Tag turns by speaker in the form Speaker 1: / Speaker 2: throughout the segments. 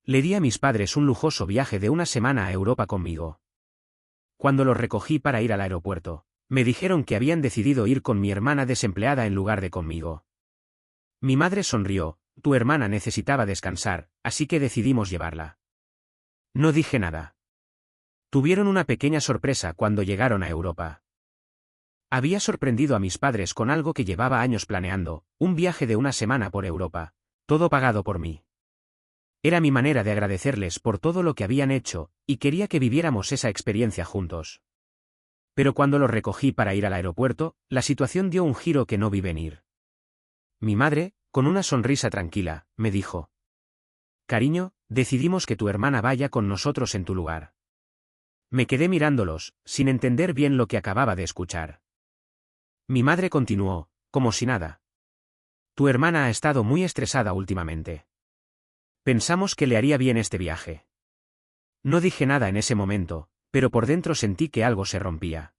Speaker 1: Le di a mis padres un lujoso viaje de una semana a Europa conmigo. Cuando los recogí para ir al aeropuerto, me dijeron que habían decidido ir con mi hermana desempleada en lugar de conmigo. Mi madre sonrió: tu hermana necesitaba descansar, así que decidimos llevarla. No dije nada. Tuvieron una pequeña sorpresa cuando llegaron a Europa. Había sorprendido a mis padres con algo que llevaba años planeando, un viaje de una semana por Europa, todo pagado por mí. Era mi manera de agradecerles por todo lo que habían hecho, y quería que viviéramos esa experiencia juntos. Pero cuando los recogí para ir al aeropuerto, la situación dio un giro que no vi venir. Mi madre, con una sonrisa tranquila, me dijo: cariño, decidimos que tu hermana vaya con nosotros en tu lugar. Me quedé mirándolos, sin entender bien lo que acababa de escuchar. Mi madre continuó, como si nada. Tu hermana ha estado muy estresada últimamente. Pensamos que le haría bien este viaje. No dije nada en ese momento, pero por dentro sentí que algo se rompía.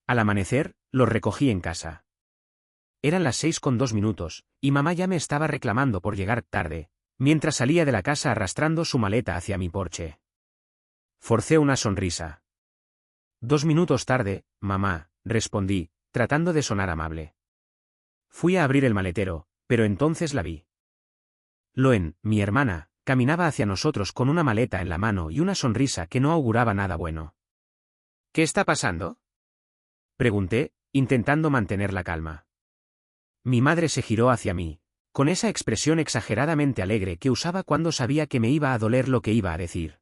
Speaker 1: Al amanecer, los recogí en casa. Eran las 6:02, y mamá ya me estaba reclamando por llegar tarde, mientras salía de la casa arrastrando su maleta hacia mi porche. Forcé una sonrisa. 2 minutos tarde, mamá, respondí, tratando de sonar amable. Fui a abrir el maletero, pero entonces la vi. Loen, mi hermana, caminaba hacia nosotros con una maleta en la mano y una sonrisa que no auguraba nada bueno. ¿Qué está pasando?, pregunté, intentando mantener la calma. Mi madre se giró hacia mí, con esa expresión exageradamente alegre que usaba cuando sabía que me iba a doler lo que iba a decir.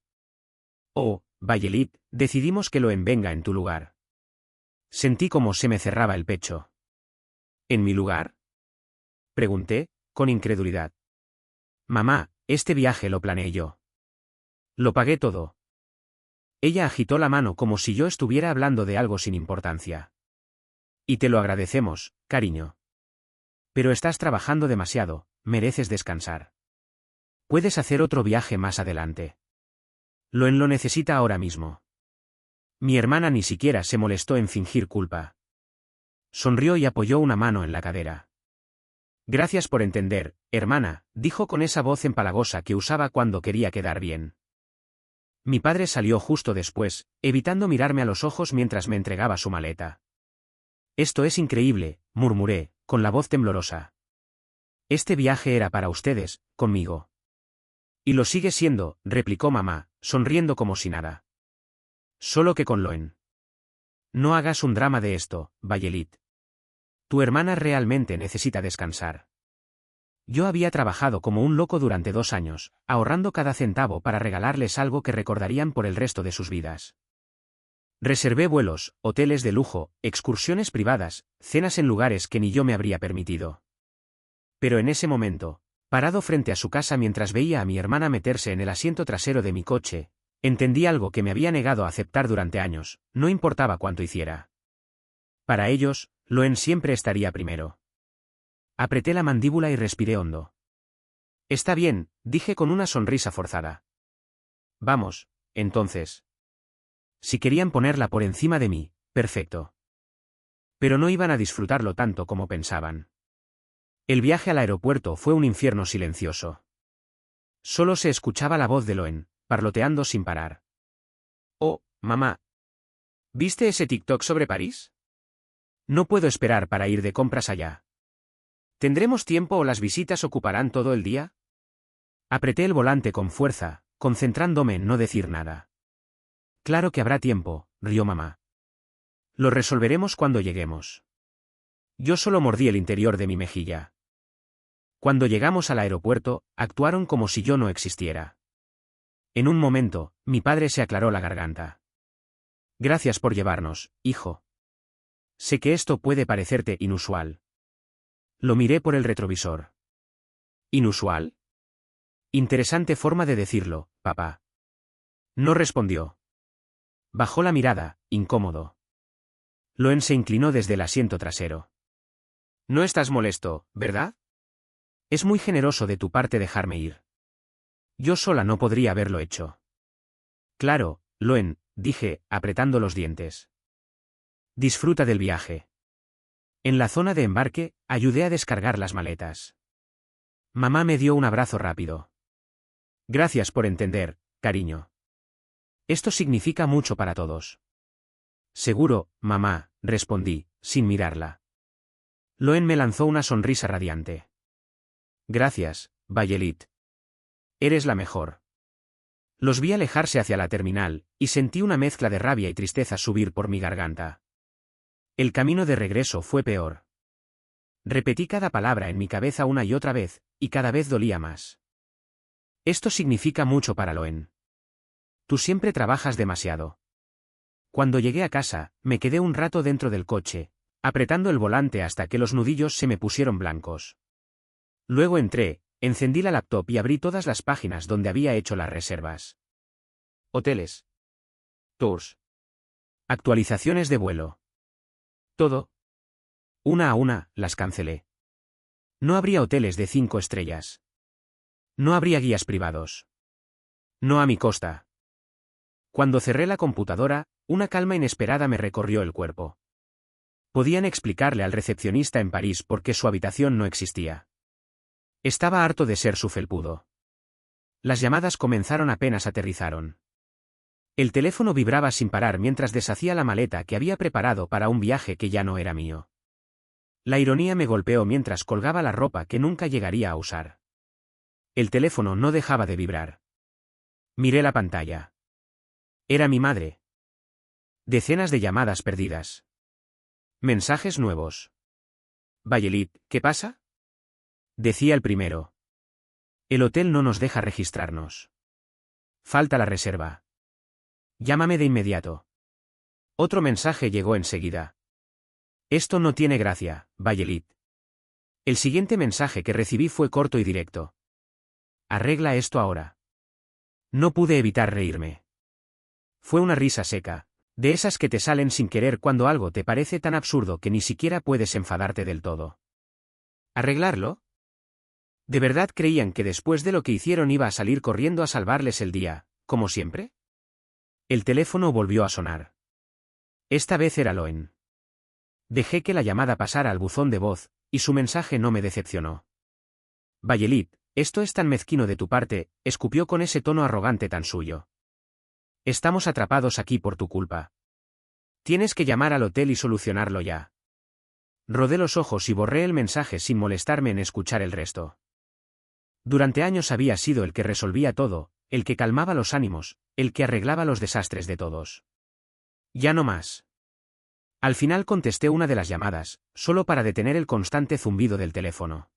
Speaker 1: Oh, Vayelit, decidimos que Loen venga en tu lugar. Sentí como se me cerraba el pecho. ¿En mi lugar?, pregunté, con incredulidad. Mamá, este viaje lo planeé yo. Lo pagué todo. Ella agitó la mano como si yo estuviera hablando de algo sin importancia. Y te lo agradecemos, cariño. Pero estás trabajando demasiado, mereces descansar. Puedes hacer otro viaje más adelante. Loen lo necesita ahora mismo. Mi hermana ni siquiera se molestó en fingir culpa. Sonrió y apoyó una mano en la cadera. Gracias por entender, hermana, dijo con esa voz empalagosa que usaba cuando quería quedar bien. Mi padre salió justo después, evitando mirarme a los ojos mientras me entregaba su maleta. Esto es increíble, murmuré, con la voz temblorosa. Este viaje era para ustedes, conmigo. Y lo sigue siendo, replicó mamá, sonriendo como si nada. Solo que con Loen. No hagas un drama de esto, Vayelit. Tu hermana realmente necesita descansar. Yo había trabajado como un loco durante 2 años, ahorrando cada centavo para regalarles algo que recordarían por el resto de sus vidas. Reservé vuelos, hoteles de lujo, excursiones privadas, cenas en lugares que ni yo me habría permitido. Pero en ese momento, parado frente a su casa mientras veía a mi hermana meterse en el asiento trasero de mi coche, entendí algo que me había negado a aceptar durante años: no importaba cuánto hiciera. Para ellos, Loen siempre estaría primero. Apreté la mandíbula y respiré hondo. Está bien, dije con una sonrisa forzada. Vamos, entonces. Si querían ponerla por encima de mí, perfecto. Pero no iban a disfrutarlo tanto como pensaban. El viaje al aeropuerto fue un infierno silencioso. Solo se escuchaba la voz de Loen, parloteando sin parar. Oh, mamá. ¿Viste ese TikTok sobre París? No puedo esperar para ir de compras allá. ¿Tendremos tiempo o las visitas ocuparán todo el día? Apreté el volante con fuerza, concentrándome en no decir nada. Claro que habrá tiempo, rió mamá. Lo resolveremos cuando lleguemos. Yo solo mordí el interior de mi mejilla. Cuando llegamos al aeropuerto, actuaron como si yo no existiera. En un momento, mi padre se aclaró la garganta. Gracias por llevarnos, hijo. Sé que esto puede parecerte inusual. Lo miré por el retrovisor. ¿Inusual? Interesante forma de decirlo, papá. No respondió. Bajó la mirada, incómodo. Loen se inclinó desde el asiento trasero. No estás molesto, ¿verdad? Es muy generoso de tu parte dejarme ir. Yo sola no podría haberlo hecho. Claro, Loen, dije, apretando los dientes. Disfruta del viaje. En la zona de embarque, ayudé a descargar las maletas. Mamá me dio un abrazo rápido. Gracias por entender, cariño. Esto significa mucho para todos. Seguro, mamá, respondí, sin mirarla. Loen me lanzó una sonrisa radiante. Gracias, Vayelit. Eres la mejor. Los vi alejarse hacia la terminal, y sentí una mezcla de rabia y tristeza subir por mi garganta. El camino de regreso fue peor. Repetí cada palabra en mi cabeza una y otra vez, y cada vez dolía más. Esto significa mucho para Loen. Tú siempre trabajas demasiado. Cuando llegué a casa, me quedé un rato dentro del coche, apretando el volante hasta que los nudillos se me pusieron blancos. Luego entré, encendí la laptop y abrí todas las páginas donde había hecho las reservas. Hoteles. Tours. Actualizaciones de vuelo. Todo. Una a una, las cancelé. No habría hoteles de 5 estrellas. No habría guías privados. No a mi costa. Cuando cerré la computadora, una calma inesperada me recorrió el cuerpo. Podían explicarle al recepcionista en París por qué su habitación no existía. Estaba harto de ser su felpudo. Las llamadas comenzaron apenas aterrizaron. El teléfono vibraba sin parar mientras deshacía la maleta que había preparado para un viaje que ya no era mío. La ironía me golpeó mientras colgaba la ropa que nunca llegaría a usar. El teléfono no dejaba de vibrar. Miré la pantalla. Era mi madre. Decenas de llamadas perdidas. Mensajes nuevos. Vayelit, ¿qué pasa? Decía el primero. El hotel no nos deja registrarnos. Falta la reserva. Llámame de inmediato. Otro mensaje llegó enseguida. Esto no tiene gracia, Vayelit. El siguiente mensaje que recibí fue corto y directo. Arregla esto ahora. No pude evitar reírme. Fue una risa seca, de esas que te salen sin querer cuando algo te parece tan absurdo que ni siquiera puedes enfadarte del todo. ¿Arreglarlo? ¿De verdad creían que después de lo que hicieron iba a salir corriendo a salvarles el día, como siempre? El teléfono volvió a sonar. Esta vez era Loen. Dejé que la llamada pasara al buzón de voz, y su mensaje no me decepcionó. Vayelit, esto es tan mezquino de tu parte, escupió con ese tono arrogante tan suyo. Estamos atrapados aquí por tu culpa. Tienes que llamar al hotel y solucionarlo ya. Rodé los ojos y borré el mensaje sin molestarme en escuchar el resto. Durante años había sido el que resolvía todo, el que calmaba los ánimos, el que arreglaba los desastres de todos. Ya no más. Al final contesté una de las llamadas, solo para detener el constante zumbido del teléfono.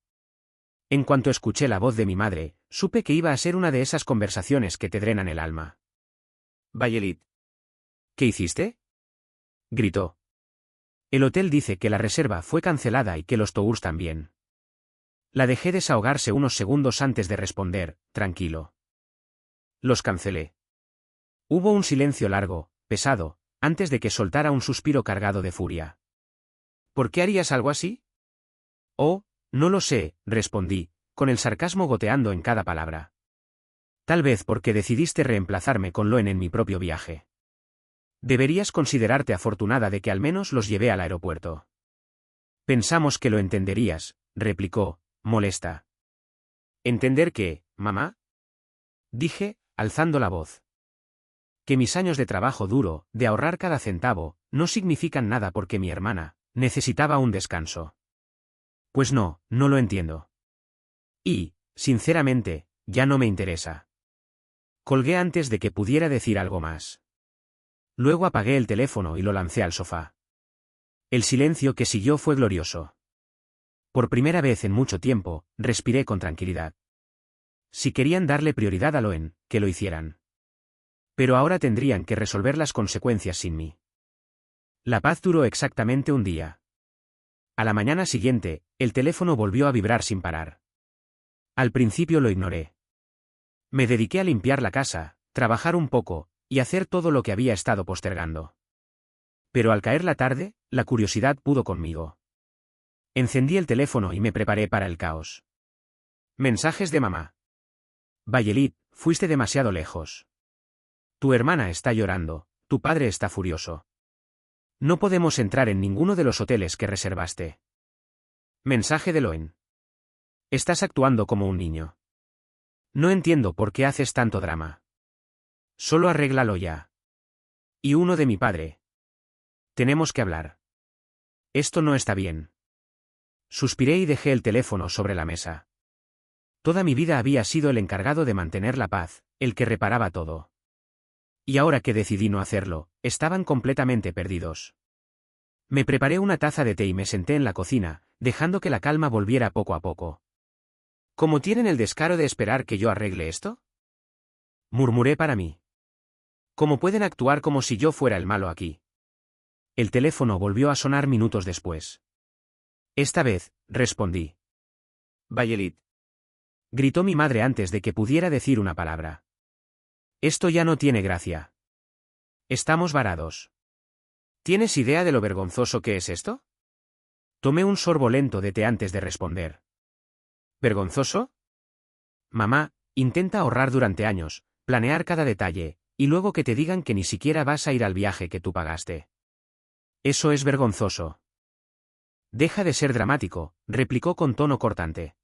Speaker 1: En cuanto escuché la voz de mi madre, supe que iba a ser una de esas conversaciones que te drenan el alma. Vayelit. ¿Qué hiciste? Gritó. El hotel dice que la reserva fue cancelada y que los tours también. La dejé desahogarse unos segundos antes de responder, tranquilo. Los cancelé. Hubo un silencio largo, pesado, antes de que soltara un suspiro cargado de furia. ¿Por qué harías algo así? Oh, no lo sé, respondí, con el sarcasmo goteando en cada palabra. Tal vez porque decidiste reemplazarme con Loen en mi propio viaje. Deberías considerarte afortunada de que al menos los llevé al aeropuerto. Pensamos que lo entenderías, replicó, molesta. ¿Entender qué, mamá? Dije, alzando la voz. Que mis años de trabajo duro, de ahorrar cada centavo, no significan nada porque mi hermana necesitaba un descanso. Pues no, no lo entiendo. Y, sinceramente, ya no me interesa. Colgué antes de que pudiera decir algo más. Luego apagué el teléfono y lo lancé al sofá. El silencio que siguió fue glorioso. Por primera vez en mucho tiempo, respiré con tranquilidad. Si querían darle prioridad a Loen, que lo hicieran. Pero ahora tendrían que resolver las consecuencias sin mí. La paz duró exactamente un día. A la mañana siguiente, el teléfono volvió a vibrar sin parar. Al principio lo ignoré. Me dediqué a limpiar la casa, trabajar un poco, y hacer todo lo que había estado postergando. Pero al caer la tarde, la curiosidad pudo conmigo. Encendí el teléfono y me preparé para el caos. Mensajes de mamá. Vayelit, fuiste demasiado lejos. Tu hermana está llorando, tu padre está furioso. No podemos entrar en ninguno de los hoteles que reservaste. Mensaje de Loen. Estás actuando como un niño. No entiendo por qué haces tanto drama. Solo arréglalo ya. Y uno de mi padre. Tenemos que hablar. Esto no está bien. Suspiré y dejé el teléfono sobre la mesa. Toda mi vida había sido el encargado de mantener la paz, el que reparaba todo. Y ahora que decidí no hacerlo, estaban completamente perdidos. Me preparé una taza de té y me senté en la cocina, dejando que la calma volviera poco a poco. ¿Cómo tienen el descaro de esperar que yo arregle esto?, murmuré para mí. ¿Cómo pueden actuar como si yo fuera el malo aquí? El teléfono volvió a sonar minutos después. Esta vez, respondí. Vayelit. Gritó mi madre antes de que pudiera decir una palabra. Esto ya no tiene gracia. Estamos varados. ¿Tienes idea de lo vergonzoso que es esto? Tomé un sorbo lento de té antes de responder. ¿Vergonzoso? Mamá, intenta ahorrar durante años, planear cada detalle, y luego que te digan que ni siquiera vas a ir al viaje que tú pagaste. Eso es vergonzoso. Deja de ser dramático, replicó con tono cortante.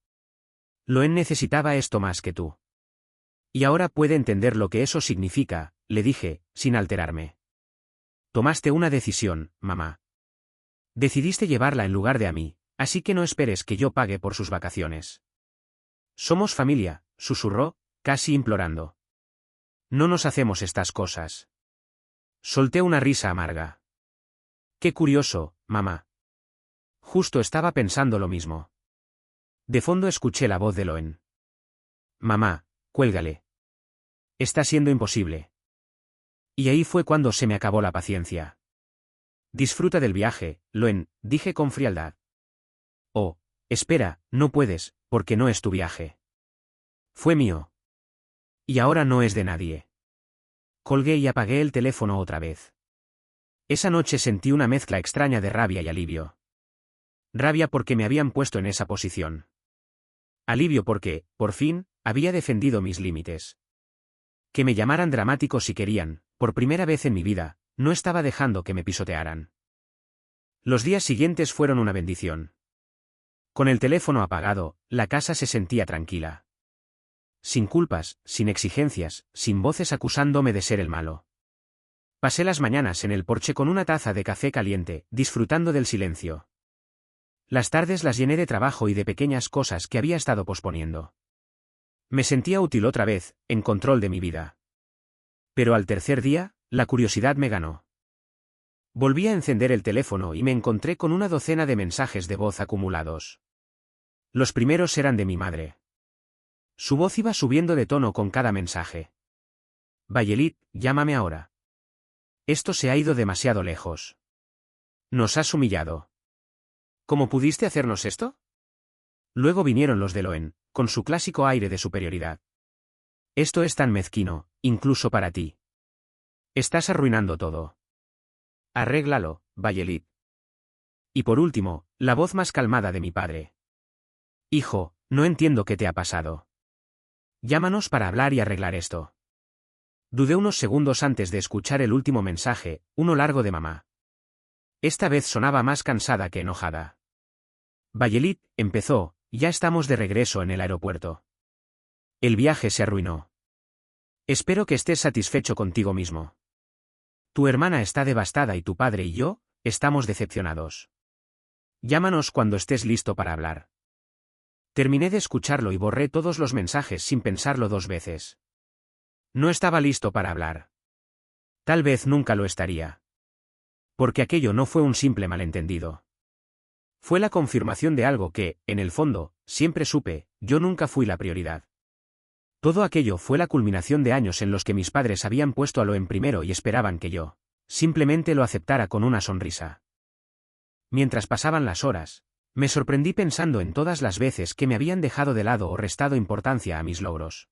Speaker 1: Loen necesitaba esto más que tú. Y ahora puede entender lo que eso significa, le dije, sin alterarme. Tomaste una decisión, mamá. Decidiste llevarla en lugar de a mí, así que no esperes que yo pague por sus vacaciones. Somos familia, susurró, casi implorando. No nos hacemos estas cosas. Solté una risa amarga. Qué curioso, mamá. Justo estaba pensando lo mismo. De fondo escuché la voz de Loen. Mamá, cuélgale. Está siendo imposible. Y ahí fue cuando se me acabó la paciencia. Disfruta del viaje, Loen, dije con frialdad. Oh, espera, no puedes, porque no es tu viaje. Fue mío. Y ahora no es de nadie. Colgué y apagué el teléfono otra vez. Esa noche sentí una mezcla extraña de rabia y alivio. Rabia porque me habían puesto en esa posición. Alivio porque, por fin, había defendido mis límites. Que me llamaran dramático si querían, por primera vez en mi vida, no estaba dejando que me pisotearan. Los días siguientes fueron una bendición. Con el teléfono apagado, la casa se sentía tranquila. Sin culpas, sin exigencias, sin voces acusándome de ser el malo. Pasé las mañanas en el porche con una taza de café caliente, disfrutando del silencio. Las tardes las llené de trabajo y de pequeñas cosas que había estado posponiendo. Me sentía útil otra vez, en control de mi vida. Pero al tercer día, la curiosidad me ganó. Volví a encender el teléfono y me encontré con una docena de mensajes de voz acumulados. Los primeros eran de mi madre. Su voz iba subiendo de tono con cada mensaje. Vayelit, llámame ahora. Esto se ha ido demasiado lejos. Nos has humillado. ¿Cómo pudiste hacernos esto? Luego vinieron los de Loen, con su clásico aire de superioridad. Esto es tan mezquino, incluso para ti. Estás arruinando todo. Arréglalo, Vayelit. Y por último, la voz más calmada de mi padre. Hijo, no entiendo qué te ha pasado. Llámanos para hablar y arreglar esto. Dudé unos segundos antes de escuchar el último mensaje, uno largo de mamá. Esta vez sonaba más cansada que enojada. Vayelit, empezó, ya estamos de regreso en el aeropuerto. El viaje se arruinó. Espero que estés satisfecho contigo mismo. Tu hermana está devastada y tu padre y yo, estamos decepcionados. Llámanos cuando estés listo para hablar. Terminé de escucharlo y borré todos los mensajes sin pensarlo dos veces. No estaba listo para hablar. Tal vez nunca lo estaría. Porque aquello no fue un simple malentendido. Fue la confirmación de algo que, en el fondo, siempre supe, yo nunca fui la prioridad. Todo aquello fue la culminación de años en los que mis padres habían puesto a Loen primero y esperaban que yo, simplemente lo aceptara con una sonrisa. Mientras pasaban las horas, me sorprendí pensando en todas las veces que me habían dejado de lado o restado importancia a mis logros.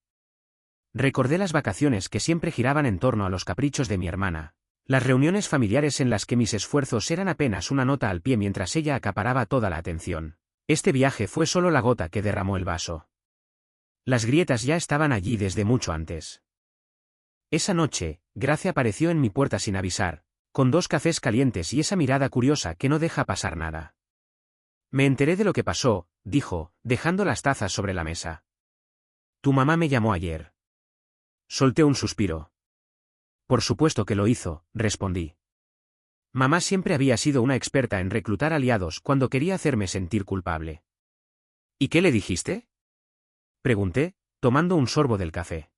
Speaker 1: Recordé las vacaciones que siempre giraban en torno a los caprichos de mi hermana, las reuniones familiares en las que mis esfuerzos eran apenas una nota al pie mientras ella acaparaba toda la atención. Este viaje fue solo la gota que derramó el vaso. Las grietas ya estaban allí desde mucho antes. Esa noche, Gracia apareció en mi puerta sin avisar, con 2 cafés calientes y esa mirada curiosa que no deja pasar nada. Me enteré de lo que pasó, dijo, dejando las tazas sobre la mesa. Tu mamá me llamó ayer. Solté un suspiro. Por supuesto que lo hizo, respondí. Mamá siempre había sido una experta en reclutar aliados cuando quería hacerme sentir culpable. ¿Y qué le dijiste? Pregunté, tomando un sorbo del café.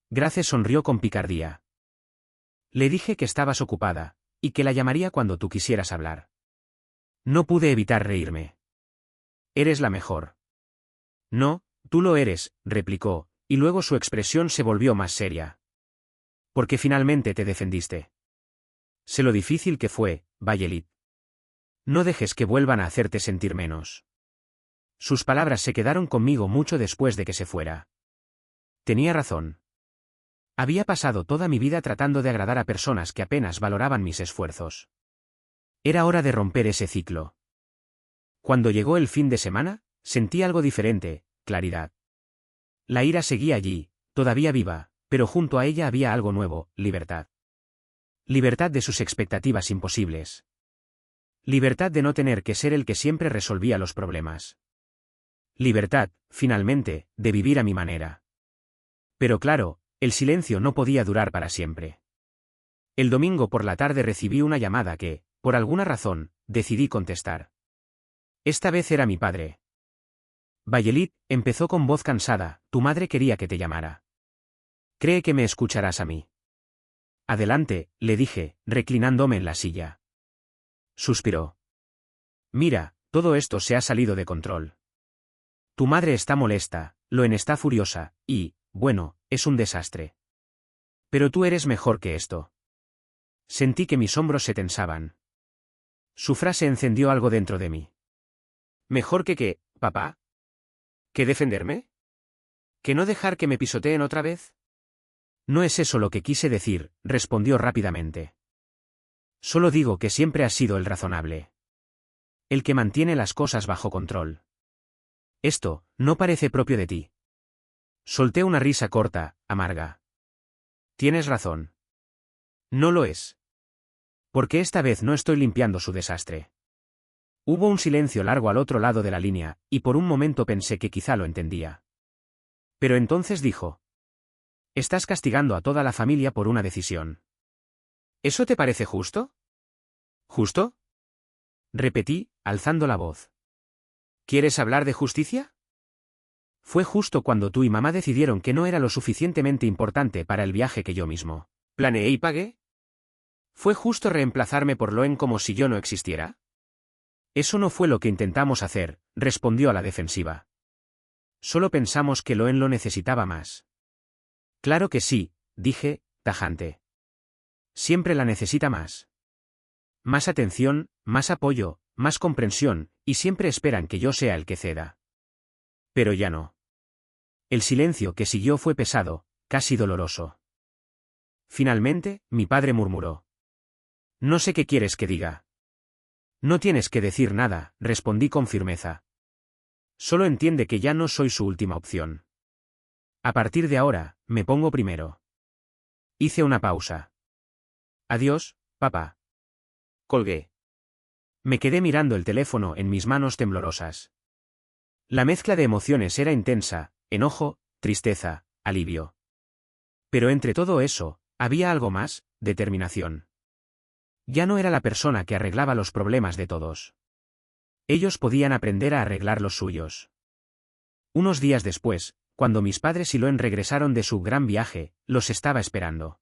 Speaker 1: Grace sonrió con picardía. Le dije que estabas ocupada, y que la llamaría cuando tú quisieras hablar. No pude evitar reírme. Eres la mejor. No, tú lo eres, replicó, y luego su expresión se volvió más seria. Porque finalmente te defendiste. Sé lo difícil que fue, Violet. No dejes que vuelvan a hacerte sentir menos. Sus palabras se quedaron conmigo mucho después de que se fuera. Tenía razón. Había pasado toda mi vida tratando de agradar a personas que apenas valoraban mis esfuerzos. Era hora de romper ese ciclo. Cuando llegó el fin de semana, sentí algo diferente, claridad. La ira seguía allí, todavía viva, pero junto a ella había algo nuevo, libertad. Libertad de sus expectativas imposibles. Libertad de no tener que ser el que siempre resolvía los problemas. Libertad, finalmente, de vivir a mi manera. Pero claro, el silencio no podía durar para siempre. El domingo por la tarde recibí una llamada que, por alguna razón, decidí contestar. Esta vez era mi padre. Violet, empezó con voz cansada, tu madre quería que te llamara. Cree que me escucharás a mí. Adelante, le dije, reclinándome en la silla. Suspiró. Mira, todo esto se ha salido de control. Tu madre está molesta, Loen está furiosa, y, bueno, es un desastre. Pero tú eres mejor que esto. Sentí que mis hombros se tensaban. Su frase encendió algo dentro de mí. ¿Mejor que qué, papá? ¿Que defenderme? ¿Que no dejar que me pisoteen otra vez? No es eso lo que quise decir, respondió rápidamente. Solo digo que siempre has sido el razonable. El que mantiene las cosas bajo control. Esto, no parece propio de ti. Solté una risa corta, amarga. Tienes razón. No lo es. Porque esta vez no estoy limpiando su desastre. Hubo un silencio largo al otro lado de la línea, y por un momento pensé que quizá lo entendía. Pero entonces dijo. Estás castigando a toda la familia por una decisión. ¿Eso te parece justo? ¿Justo? Repetí, alzando la voz. ¿Quieres hablar de justicia? Fue justo cuando tú y mamá decidieron que no era lo suficientemente importante para el viaje que yo mismo planeé y pagué. ¿Fue justo reemplazarme por Loen como si yo no existiera? Eso no fue lo que intentamos hacer, respondió a la defensiva. Solo pensamos que Loen lo necesitaba más. Claro que sí, dije, tajante. Siempre la necesita más. Más atención, más apoyo, más comprensión, y siempre esperan que yo sea el que ceda. Pero ya no. El silencio que siguió fue pesado, casi doloroso. Finalmente, mi padre murmuró. No sé qué quieres que diga. No tienes que decir nada, respondí con firmeza. Solo entiende que ya no soy su última opción. A partir de ahora, me pongo primero. Hice una pausa. Adiós, papá. Colgué. Me quedé mirando el teléfono en mis manos temblorosas. La mezcla de emociones era intensa, enojo, tristeza, alivio. Pero entre todo eso, había algo más, determinación. Ya no era la persona que arreglaba los problemas de todos. Ellos podían aprender a arreglar los suyos. Unos días después, cuando mis padres y Loen regresaron de su gran viaje, los estaba esperando.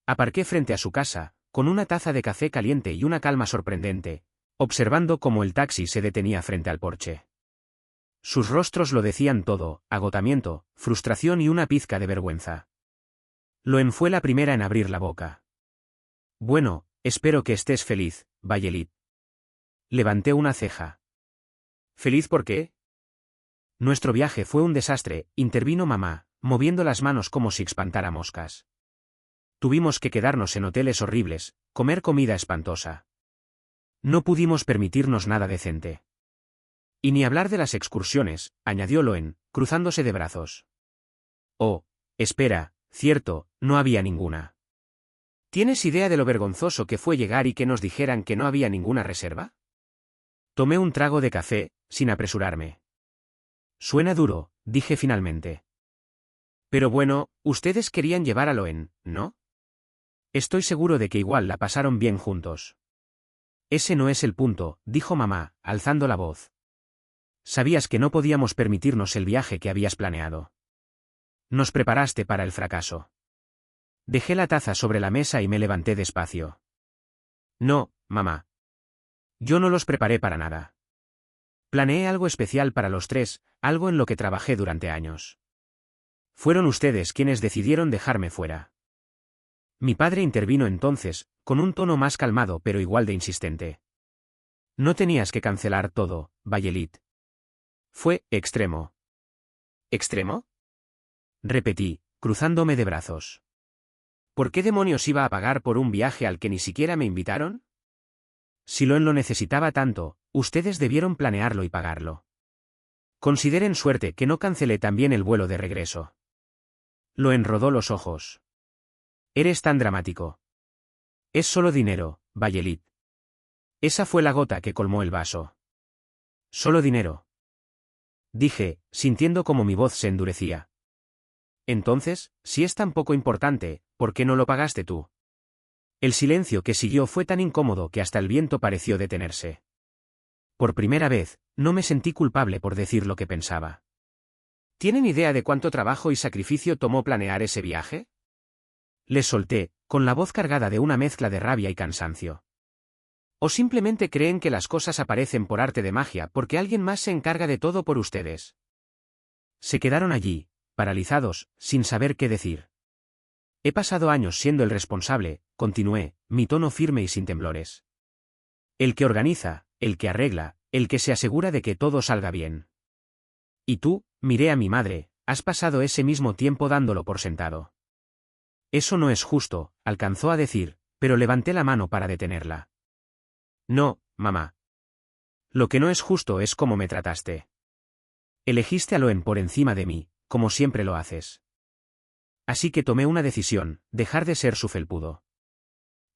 Speaker 1: Aparqué frente a su casa, con una taza de café caliente y una calma sorprendente, observando cómo el taxi se detenía frente al porche. Sus rostros lo decían todo, agotamiento, frustración y una pizca de vergüenza. Loen fue la primera en abrir la boca. Bueno, espero que estés feliz, Violet. Levanté una ceja. ¿Feliz por qué? Nuestro viaje fue un desastre, intervino mamá, moviendo las manos como si espantara moscas. Tuvimos que quedarnos en hoteles horribles, comer comida espantosa. No pudimos permitirnos nada decente. Y ni hablar de las excursiones, añadió Loen, cruzándose de brazos. Oh, espera, cierto, no había ninguna. ¿Tienes idea de lo vergonzoso que fue llegar y que nos dijeran que no había ninguna reserva? Tomé un trago de café, sin apresurarme. Suena duro, dije finalmente. Pero bueno, ustedes querían llevar a Loen, ¿no? Estoy seguro de que igual la pasaron bien juntos. Ese no es el punto, dijo mamá, alzando la voz. Sabías que no podíamos permitirnos el viaje que habías planeado. Nos preparaste para el fracaso. Dejé la taza sobre la mesa y me levanté despacio. No, mamá. Yo no los preparé para nada. Planeé algo especial para los tres, algo en lo que trabajé durante años. Fueron ustedes quienes decidieron dejarme fuera. Mi padre intervino entonces, con un tono más calmado pero igual de insistente. No tenías que cancelar todo, Vayelit. Fue extremo. ¿Extremo? Repetí, cruzándome de brazos. ¿Por qué demonios iba a pagar por un viaje al que ni siquiera me invitaron? Si Loen lo necesitaba tanto, ustedes debieron planearlo y pagarlo. Consideren suerte que no cancelé también el vuelo de regreso. Loen rodó los ojos. Eres tan dramático. Es solo dinero, Vayelit. Esa fue la gota que colmó el vaso. Solo dinero. Dije, sintiendo como mi voz se endurecía. Entonces, si es tan poco importante, ¿por qué no lo pagaste tú? El silencio que siguió fue tan incómodo que hasta el viento pareció detenerse. Por primera vez, no me sentí culpable por decir lo que pensaba. ¿Tienen idea de cuánto trabajo y sacrificio tomó planear ese viaje? Les solté, con la voz cargada de una mezcla de rabia y cansancio. ¿O simplemente creen que las cosas aparecen por arte de magia porque alguien más se encarga de todo por ustedes? Se quedaron allí, paralizados, sin saber qué decir. He pasado años siendo el responsable, continué, mi tono firme y sin temblores. El que organiza, el que arregla, el que se asegura de que todo salga bien. Y tú, miré a mi madre, has pasado ese mismo tiempo dándolo por sentado. Eso no es justo, alcanzó a decir, pero levanté la mano para detenerla. No, mamá. Lo que no es justo es cómo me trataste. Elegiste a Loen por encima de mí, como siempre lo haces. Así que tomé una decisión, dejar de ser su felpudo.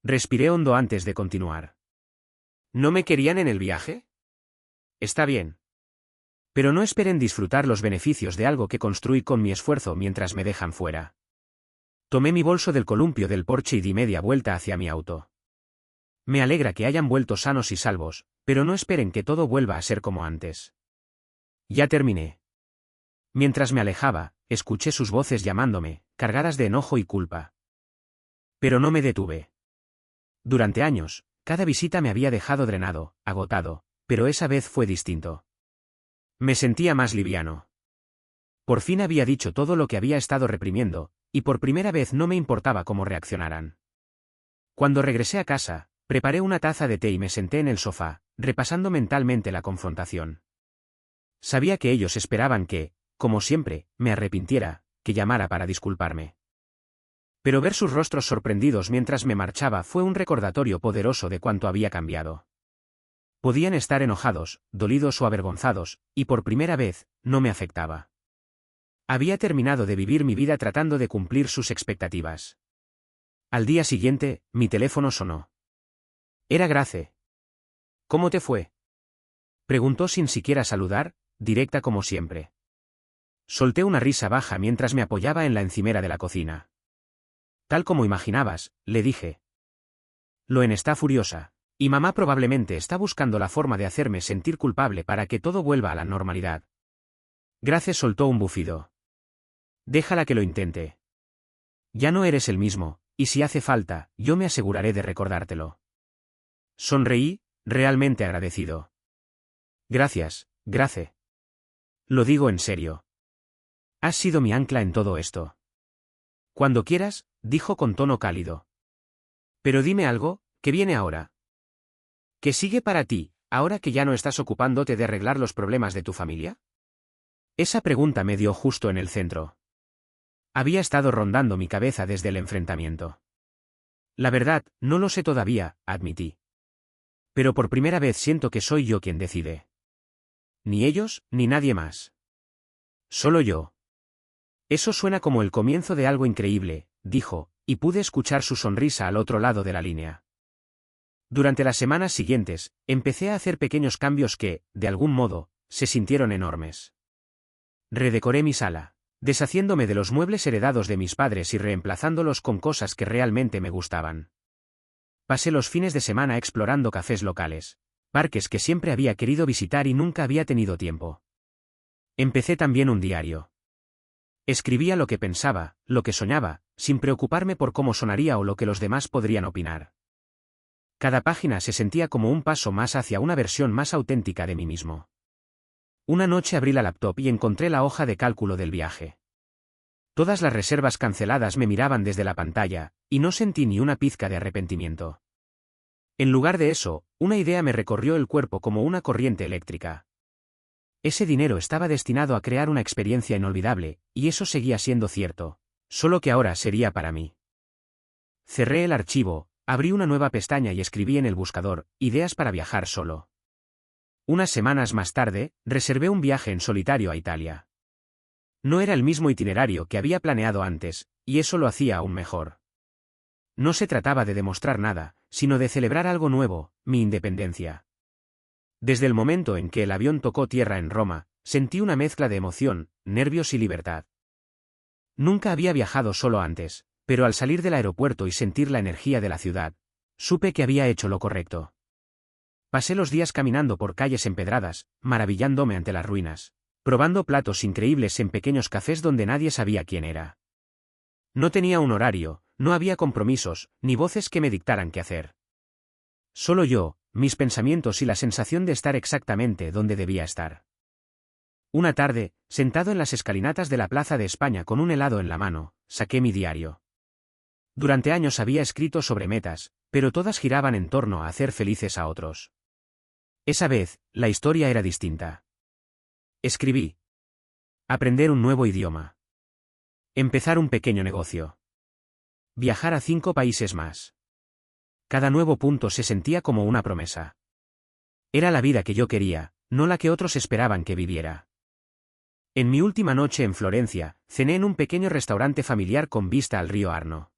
Speaker 1: Respiré hondo antes de continuar. ¿No me querían en el viaje? Está bien. Pero no esperen disfrutar los beneficios de algo que construí con mi esfuerzo mientras me dejan fuera. Tomé mi bolso del columpio del porche y di media vuelta hacia mi auto. Me alegra que hayan vuelto sanos y salvos, pero no esperen que todo vuelva a ser como antes. Ya terminé. Mientras me alejaba, escuché sus voces llamándome, cargadas de enojo y culpa. Pero no me detuve. Durante años, cada visita me había dejado drenado, agotado, pero esa vez fue distinto. Me sentía más liviano. Por fin había dicho todo lo que había estado reprimiendo, y por primera vez no me importaba cómo reaccionaran. Cuando regresé a casa, preparé una taza de té y me senté en el sofá, repasando mentalmente la confrontación. Sabía que ellos esperaban que, como siempre, me arrepintiera, que llamara para disculparme. Pero ver sus rostros sorprendidos mientras me marchaba fue un recordatorio poderoso de cuánto había cambiado. Podían estar enojados, dolidos o avergonzados, y por primera vez, no me afectaba. Había terminado de vivir mi vida tratando de cumplir sus expectativas. Al día siguiente, mi teléfono sonó. Era Grace. ¿Cómo te fue? Preguntó sin siquiera saludar, directa como siempre. Solté una risa baja mientras me apoyaba en la encimera de la cocina. Tal como imaginabas, le dije. Loen está furiosa, y mamá probablemente está buscando la forma de hacerme sentir culpable para que todo vuelva a la normalidad. Grace soltó un bufido. Déjala que lo intente. Ya no eres el mismo, y si hace falta, yo me aseguraré de recordártelo. Sonreí, realmente agradecido. Gracias, Grace. Lo digo en serio. Has sido mi ancla en todo esto. Cuando quieras, dijo con tono cálido. Pero dime algo, ¿qué viene ahora? ¿Qué sigue para ti, ahora que ya no estás ocupándote de arreglar los problemas de tu familia? Esa pregunta me dio justo en el centro. Había estado rondando mi cabeza desde el enfrentamiento. La verdad, no lo sé todavía, admití. Pero por primera vez siento que soy yo quien decide. Ni ellos, ni nadie más. Solo yo. Eso suena como el comienzo de algo increíble, dijo, y pude escuchar su sonrisa al otro lado de la línea. Durante las semanas siguientes, empecé a hacer pequeños cambios que, de algún modo, se sintieron enormes. Redecoré mi sala. deshaciéndome de los muebles heredados de mis padres y reemplazándolos con cosas que realmente me gustaban. Pasé los fines de semana explorando cafés locales, parques que siempre había querido visitar y nunca había tenido tiempo. Empecé también un diario. Escribía lo que pensaba, lo que soñaba, sin preocuparme por cómo sonaría o lo que los demás podrían opinar. Cada página se sentía como un paso más hacia una versión más auténtica de mí mismo. Una noche abrí la laptop y encontré la hoja de cálculo del viaje. Todas las reservas canceladas me miraban desde la pantalla, y no sentí ni una pizca de arrepentimiento. En lugar de eso, una idea me recorrió el cuerpo como una corriente eléctrica. Ese dinero estaba destinado a crear una experiencia inolvidable, y eso seguía siendo cierto, solo que ahora sería para mí. Cerré el archivo, abrí una nueva pestaña y escribí en el buscador, ideas para viajar solo. Unas semanas más tarde, reservé un viaje en solitario a Italia. No era el mismo itinerario que había planeado antes, y eso lo hacía aún mejor. No se trataba de demostrar nada, sino de celebrar algo nuevo, mi independencia. Desde el momento en que el avión tocó tierra en Roma, sentí una mezcla de emoción, nervios y libertad. Nunca había viajado solo antes, pero al salir del aeropuerto y sentir la energía de la ciudad, supe que había hecho lo correcto. Pasé los días caminando por calles empedradas, maravillándome ante las ruinas, probando platos increíbles en pequeños cafés donde nadie sabía quién era. No tenía un horario, no había compromisos, ni voces que me dictaran qué hacer. Solo yo, mis pensamientos y la sensación de estar exactamente donde debía estar. Una tarde, sentado en las escalinatas de la Plaza de España con un helado en la mano, saqué mi diario. Durante años había escrito sobre metas, pero todas giraban en torno a hacer felices a otros. Esa vez, la historia era distinta. Escribí. Aprender un nuevo idioma. Empezar un pequeño negocio. Viajar a 5 países más. Cada nuevo punto se sentía como una promesa. Era la vida que yo quería, no la que otros esperaban que viviera. En mi última noche en Florencia, cené en un pequeño restaurante familiar con vista al río Arno.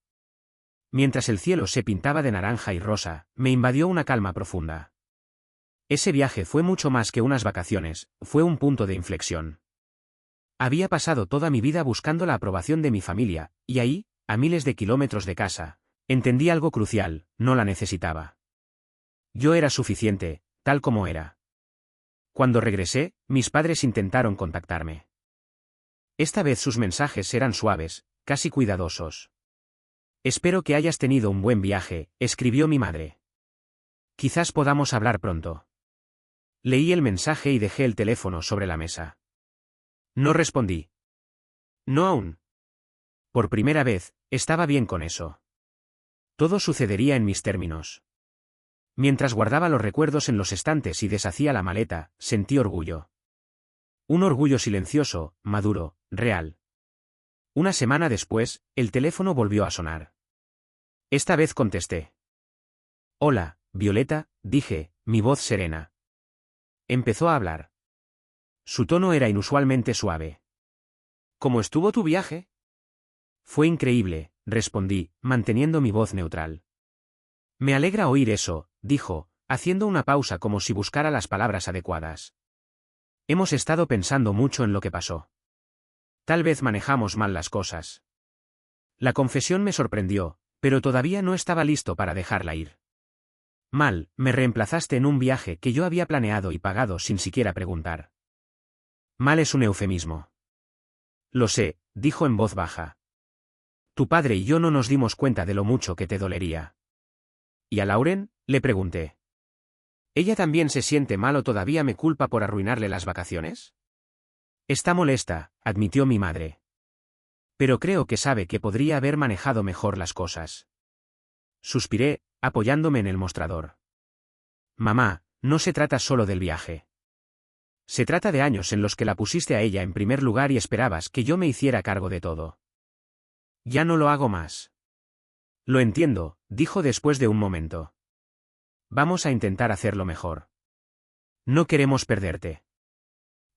Speaker 1: Mientras el cielo se pintaba de naranja y rosa, me invadió una calma profunda. Ese viaje fue mucho más que unas vacaciones, fue un punto de inflexión. Había pasado toda mi vida buscando la aprobación de mi familia, y ahí, a miles de kilómetros de casa, entendí algo crucial: no la necesitaba. Yo era suficiente, tal como era. Cuando regresé, mis padres intentaron contactarme. Esta vez sus mensajes eran suaves, casi cuidadosos. Espero que hayas tenido un buen viaje, escribió mi madre. Quizás podamos hablar pronto. Leí el mensaje y dejé el teléfono sobre la mesa. No respondí. No aún. Por primera vez, estaba bien con eso. Todo sucedería en mis términos. Mientras guardaba los recuerdos en los estantes y deshacía la maleta, sentí orgullo. Un orgullo silencioso, maduro, real. Una semana después, el teléfono volvió a sonar. Esta vez contesté. Hola, Violeta, dije, mi voz serena. Empezó a hablar. Su tono era inusualmente suave. ¿Cómo estuvo tu viaje? Fue increíble, respondí, manteniendo mi voz neutral. Me alegra oír eso, dijo, haciendo una pausa como si buscara las palabras adecuadas. Hemos estado pensando mucho en lo que pasó. Tal vez manejamos mal las cosas. La confesión me sorprendió, pero todavía no estaba listo para dejarla ir. Mal, me reemplazaste en un viaje que yo había planeado y pagado sin siquiera preguntar. Mal es un eufemismo. Lo sé, dijo en voz baja. Tu padre y yo no nos dimos cuenta de lo mucho que te dolería. ¿Y a Lauren?, le pregunté. ¿Ella también se siente mal o todavía me culpa por arruinarle las vacaciones? Está molesta, admitió mi madre. Pero creo que sabe que podría haber manejado mejor las cosas. Suspiré, apoyándome en el mostrador. Mamá, no se trata solo del viaje. Se trata de años en los que la pusiste a ella en primer lugar y esperabas que yo me hiciera cargo de todo. Ya no lo hago más. Lo entiendo, dijo después de un momento. Vamos a intentar hacerlo mejor. No queremos perderte.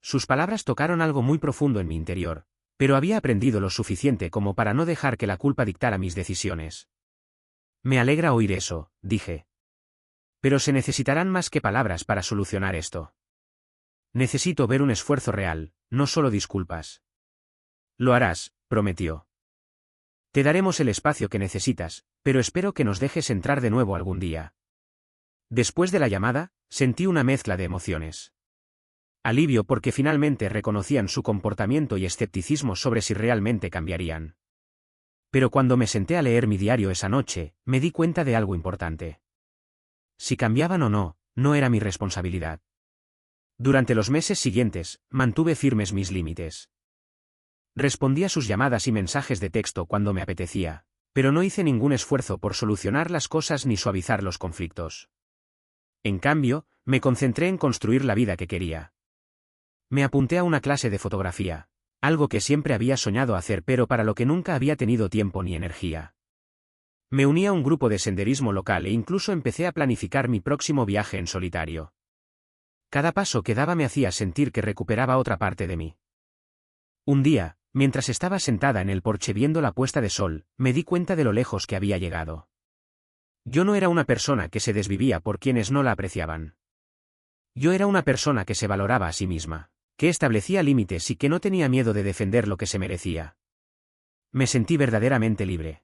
Speaker 1: Sus palabras tocaron algo muy profundo en mi interior, pero había aprendido lo suficiente como para no dejar que la culpa dictara mis decisiones. Me alegra oír eso, dije. Pero se necesitarán más que palabras para solucionar esto. Necesito ver un esfuerzo real, no solo disculpas. Lo harás, prometió. Te daremos el espacio que necesitas, pero espero que nos dejes entrar de nuevo algún día. Después de la llamada, sentí una mezcla de emociones. Alivio porque finalmente reconocían su comportamiento y escepticismo sobre si realmente cambiarían. Pero cuando me senté a leer mi diario esa noche, me di cuenta de algo importante. Si cambiaban o no, no era mi responsabilidad. Durante los meses siguientes, mantuve firmes mis límites. Respondí a sus llamadas y mensajes de texto cuando me apetecía, pero no hice ningún esfuerzo por solucionar las cosas ni suavizar los conflictos. En cambio, me concentré en construir la vida que quería. Me apunté a una clase de fotografía, algo que siempre había soñado hacer pero para lo que nunca había tenido tiempo ni energía. Me uní a un grupo de senderismo local e incluso empecé a planificar mi próximo viaje en solitario. Cada paso que daba me hacía sentir que recuperaba otra parte de mí. Un día, mientras estaba sentada en el porche viendo la puesta de sol, me di cuenta de lo lejos que había llegado. Yo no era una persona que se desvivía por quienes no la apreciaban. Yo era una persona que se valoraba a sí misma, que establecía límites y que no tenía miedo de defender lo que se merecía. Me sentí verdaderamente libre.